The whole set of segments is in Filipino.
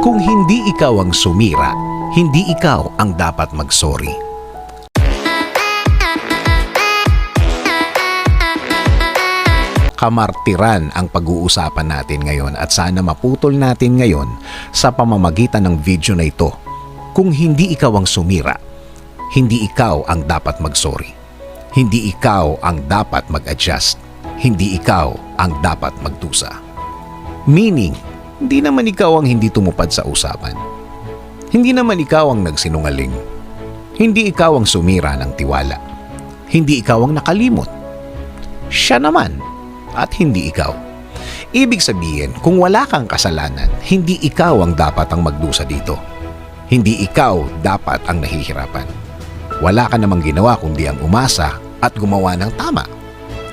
Kung hindi ikaw ang sumira, hindi ikaw ang dapat mag-sorry. Kamartiran ang pag-uusapan natin ngayon at sana maputol natin ngayon sa pamamagitan ng video na ito. Kung hindi ikaw ang sumira, hindi ikaw ang dapat mag-sorry. Hindi ikaw ang dapat mag-adjust. Hindi ikaw ang dapat magdusa. Meaning, hindi naman ikaw ang hindi tumupad sa usapan. Hindi naman ikaw ang nagsinungaling. Hindi ikaw ang sumira ng tiwala. Hindi ikaw ang nakalimot. Siya naman at hindi ikaw. Ibig sabihin, kung wala kang kasalanan, hindi ikaw ang dapat ang magdusa dito. Hindi ikaw dapat ang nahihirapan. Wala ka namang ginawa kundi ang umasa at gumawa ng tama.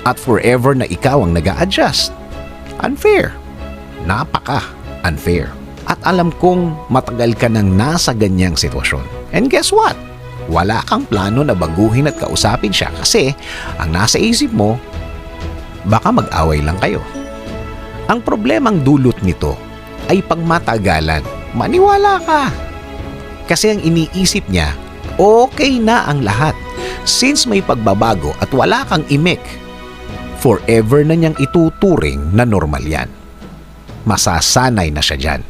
At forever na ikaw ang nag-a-adjust. Unfair. Napaka-unfair. At alam kong matagal ka nang nasa ganyang sitwasyon. And guess what? Wala kang plano na baguhin at kausapin siya kasi ang nasa isip mo, baka mag-away lang kayo. Ang problemang dulot nito ay pagmatagalan. Maniwala ka. Kasi ang iniisip niya, okay na ang lahat. Since may pagbabago at wala kang imik, forever na niyang ituturing na normal yan. Masasanay na siya dyan.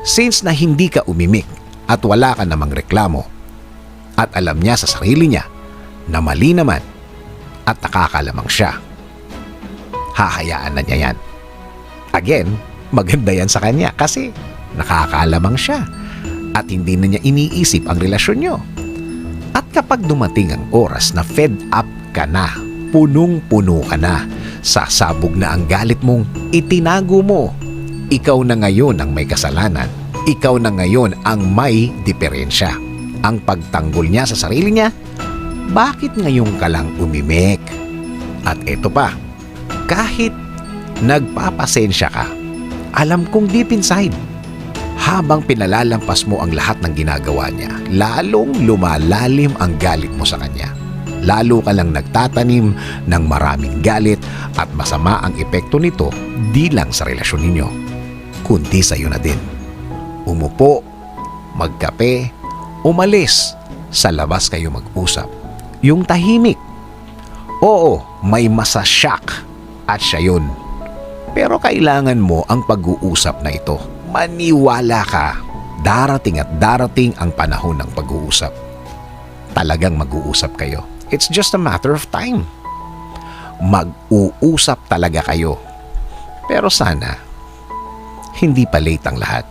Since na hindi ka umimik at wala ka namang reklamo at alam niya sa sarili niya na mali naman at nakakalamang siya, hahayaan na niya yan. Again, maganda yan sa kanya kasi nakakalamang siya at hindi na niya iniisip ang relasyon niyo. At kapag dumating ang oras na fed up ka na, punong-puno ka na, sasabog na ang galit mong itinago mo. Ikaw na ngayon ang may kasalanan. Ikaw na ngayon ang may diferensya. Ang pagtanggol niya sa sarili niya, bakit ngayon ka lang umimik? At eto pa, kahit nagpapasensya ka, alam kong deep inside, habang pinalalampas mo ang lahat ng ginagawa niya, lalong lumalalim ang galit mo sa kanya. Lalo ka lang nagtatanim ng maraming galit at masama ang epekto nito di lang sa relasyon ninyo, kundi sa iyo na din. Umupo, magkape, umalis, sa labas kayo mag-usap. Yung tahimik. Oo, may masasyak at siya yun. Pero kailangan mo ang pag-uusap na ito. Maniwala ka, darating at darating ang panahon ng pag-uusap. Talagang mag-uusap kayo. It's just a matter of time. Mag-uusap talaga kayo. Pero sana, hindi pa late ang lahat.